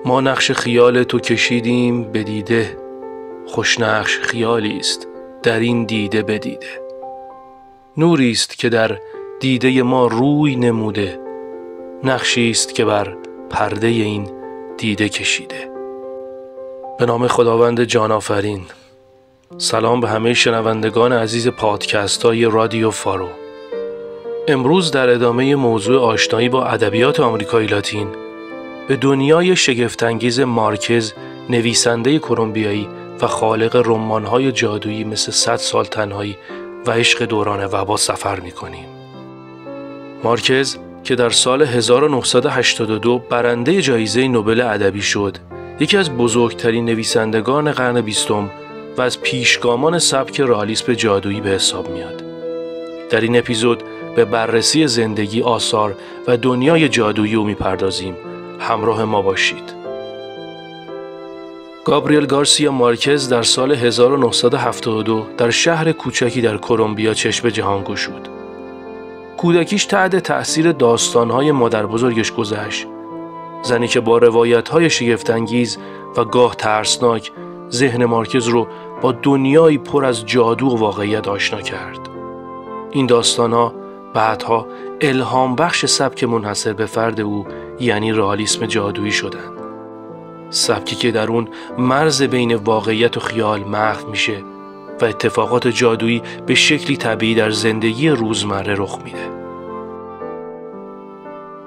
ما نقش خیال تو کشیدیم به دیده، خوش نقش خیالی است در این دیده بدیده. نوری است که در دیده ما روی نموده، نقشی است که بر پرده این دیده کشیده. به نام خداوند جان آفرین. سلام به همه شنوندگان عزیز پادکست های رادیو فارو. امروز در ادامه موضوع آشنایی با ادبیات آمریکای لاتین به دنیای شگفت‌انگیز مارکز، نویسنده کلمبیایی و خالق رمان‌های جادویی مثل 100 سال تنهایی و عشق دوران وبا سفر می‌کنیم. مارکز که در سال 1982 برنده جایزه نوبل ادبی شد، یکی از بزرگترین نویسندگان قرن 20 و از پیشگامان سبک رئالیسم جادویی به حساب میاد. در این اپیزود به بررسی زندگی، آثار و دنیای جادویی او میپردازیم. همراه ما باشید. گابریل گارسیا مارکز در سال 1972 در شهر کوچکی در کلمبیا چشم جهان گشود. کودکیش تحت تأثیر داستان‌های مادر بزرگش گذشت، زنی که با روایت‌های شگفت‌انگیز و گاه ترسناک ذهن مارکز رو با دنیایی پر از جادو و واقعیت آشنا کرد. این داستان‌ها بعدها الهام بخش سبک منحصر به فرد او یعنی رئالیسم جادویی شدند. سبکی که در اون مرز بین واقعیت و خیال محو میشه و اتفاقات جادویی به شکلی طبیعی در زندگی روزمره رخ میده.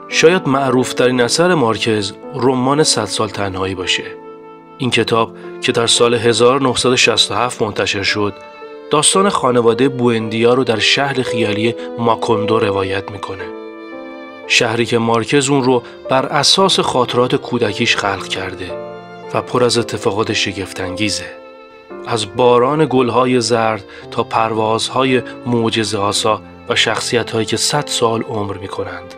شاید معروف ترین اثر مارکز رمان 100 سال تنهایی باشه. این کتاب که در سال 1967 منتشر شد، داستان خانواده بوئندیا رو در شهر خیالی ماکوندو روایت میکنه. شهری که مارکز اون رو بر اساس خاطرات کودکیش خلق کرده و پر از اتفاقات شگفت‌انگیزه. از باران گلهای زرد تا پروازهای معجزه‌آسا و شخصیت‌هایی که 100 سال عمر میکنند.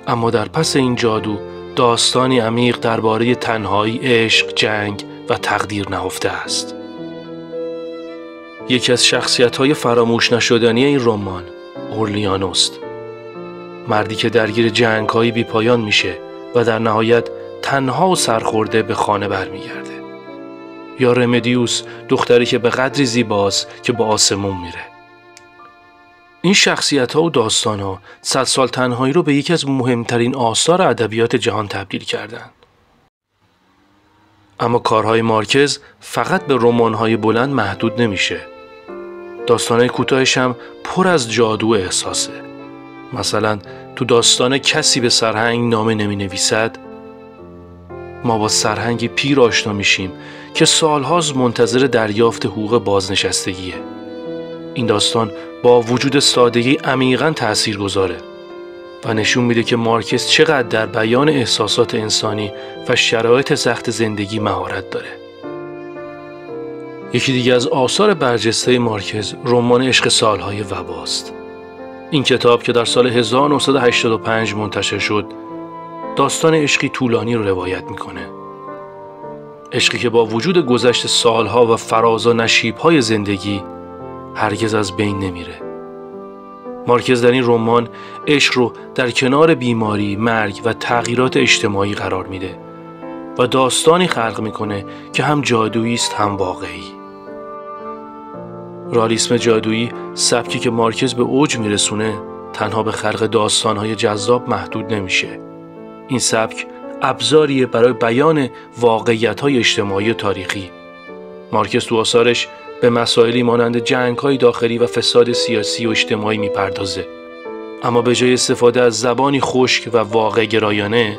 اما در پس این جادو داستانی عمیق درباره تنهایی، عشق، جنگ و تقدیر نهفته است. یکی از شخصیت‌های فراموش نشدنی این رمان اورلیانوست، مردی که درگیر جنگ‌های بی‌پایان میشه و در نهایت تنها و سرخورده به خانه برمیگرده. یا رمدیوس، دختری که به قدری زیباست که به آسمون میره. این شخصیت‌ها و داستان‌ها 100 سال تنهایی رو به یکی از مهمترین آثار ادبیات جهان تبدیل کردند. اما کارهای مارکز فقط به رمان‌های بلند محدود نمیشه. داستان‌های کوتاهش هم پر از جادو و احساسه. مثلا تو داستان کسی به سرهنگ نامه نمی‌نویسد، ما با سرهنگی پیر آشنا میشیم که سالهاست منتظر دریافت حقوق بازنشستگیه. این داستان با وجود سادگی عمیقاً تاثیرگذاره و نشون میده که مارکز چقدر در بیان احساسات انسانی و شرایط سخت زندگی مهارت داره. یکی دیگه از آثار برجسته مارکز رمان عشق سالهای وباست. این کتاب که در سال 1985 منتشر شد، داستان عشقی طولانی رو روایت میکنه. عشقی که با وجود گذشت سالها و فراز و نشیب‌های زندگی هرگز از بین نمیره. مارکز در این رمان عشق رو در کنار بیماری، مرگ و تغییرات اجتماعی قرار میده و داستانی خلق میکنه که هم جادویی است هم واقعی. رئالیسم جادویی، سبکی که مارکز به اوج میرسونه، تنها به خلق داستانهای جذاب محدود نمیشه. این سبک ابزاریه برای بیان واقعیت‌های اجتماعی و تاریخی. مارکز تو آثارش به مسائلی مانند جنگ‌های داخلی و فساد سیاسی و اجتماعی میپردازه. اما به جای استفاده از زبانی خشک و واقع گرایانه،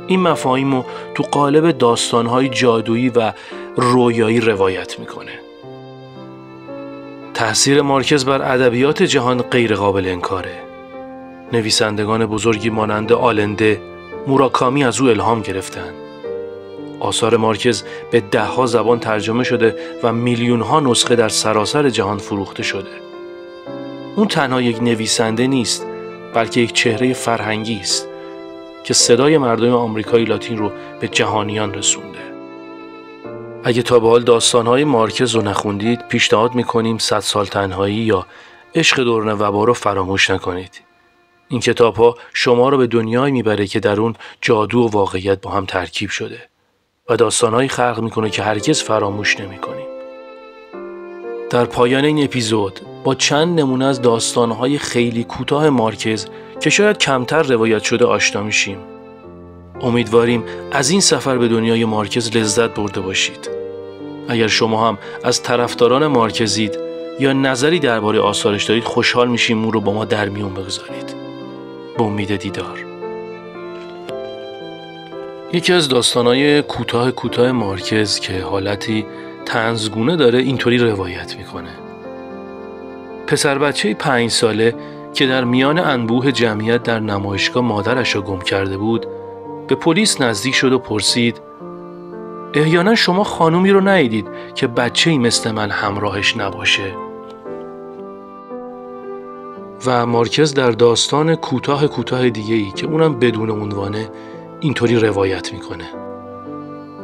این مفاهیم رو تو قالب داستان‌های جادویی و رویایی روایت میکنه. تأثیر مارکز بر ادبیات جهان غیر قابل انکاره. نویسندگان بزرگی مانند آلنده، موراکامی از او الهام گرفتند. آثار مارکز به 10 زبان ترجمه شده و میلیون‌ها نسخه در سراسر جهان فروخته شده. اون تنها یک نویسنده نیست، بلکه یک چهره فرهنگی است که صدای مردم آمریکای لاتین رو به جهانیان رسونده. اگه تا به حال داستان‌های مارکز رو نخوندید، پیشنهاد می‌کنیم 100 سال تنهایی یا عشق دوران وبا رو فراموش نکنید. این کتاب‌ها شما را به دنیایی میبره که در اون جادو و واقعیت با هم ترکیب شده و داستانهایی خلق میکنه که هرگز فراموش نمیکنیم. در پایان این اپیزود با چند نمونه از داستانهای خیلی کوتاه مارکز که شاید کمتر روایت شده آشنا میشیم. امیدواریم از این سفر به دنیای مارکز لذت برده باشید. اگر شما هم از طرفداران مارکزید یا نظری درباره آثارش دارید، خوشحال میشیم اون رو با ما در میون بگذارید. به امید دیدار. یکی از داستانهای کوتاه مارکز که حالتی طنزگونه داره اینطوری روایت میکنه. پسر بچه 5 ساله که در میان انبوه جمعیت در نمایشگاه مادرش را گم کرده بود به پلیس نزدیک شد و پرسید: احیانا شما خانومی رو ندیدید که بچه‌ای مثل من همراهش نباشه؟ و مارکز در داستان کوتاه دیگه‌ای که اونم بدون عنوانه اینطوری روایت میکنه.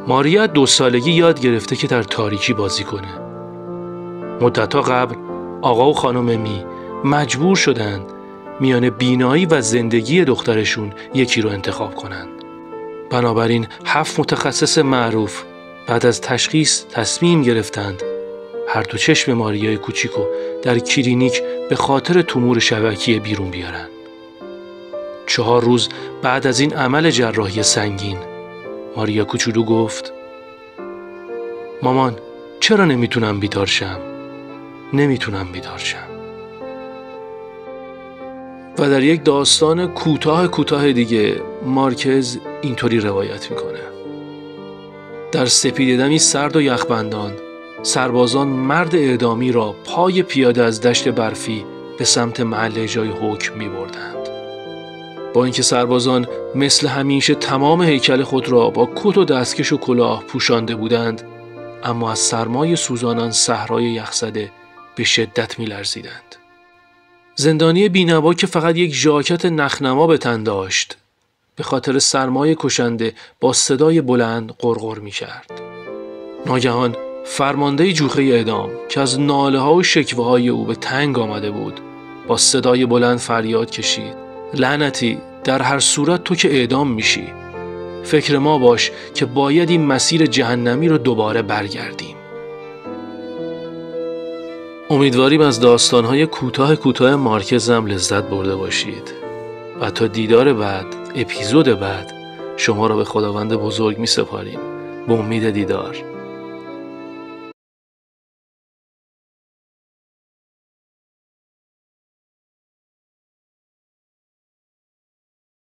ماریا 2 سالگی یاد گرفته که در تاریکی بازی کنه. مدت‌ها قبل آقا و خانم می مجبور شدند میان بینایی و زندگی دخترشون یکی رو انتخاب کنند. بنابراین 7 متخصص معروف بعد از تشخیص تصمیم گرفتند هر دو چشم ماریای کوچیکو در کلینیک به خاطر تومور شبکیه بیرون بیارن. 4 روز بعد از این عمل جراحی سنگین، ماریا کوچولو گفت: مامان، چرا نمیتونم بیدار شم؟ و در یک داستان کوتاه دیگه مارکز اینطوری روایت میکنه: در سپیده‌دمی سرد و یخبندان، سربازان مرد اعدامی را پای پیاده از دشت برفی به سمت محل اجرای حکم میبردند. با اینکه سربازان مثل همیشه تمام هیکل خود را با کت و دستکش و کلاه پوشانده بودند، اما از سرمای سوزانان صحرای یخزده به شدت می‌لرزیدند. زندانی بینوا که فقط یک ژاکت نخنما به تن داشت، به خاطر سرمای کشنده با صدای بلند غرغر می‌کرد. ناگهان فرمانده جوخه اعدام که از ناله‌ها و شکوه‌های او به تنگ آمده بود، با صدای بلند فریاد کشید: لعنتی، در هر صورت تو که اعدام میشی. فکر ما باش که باید این مسیر جهنمی رو دوباره برگردیم. امیدواریم از داستان‌های کوتاه مارکز هم لذت برده باشید و تا دیدار بعد، اپیزود بعد، شما را به خداوند بزرگ می سپاریم. به امید دیدار.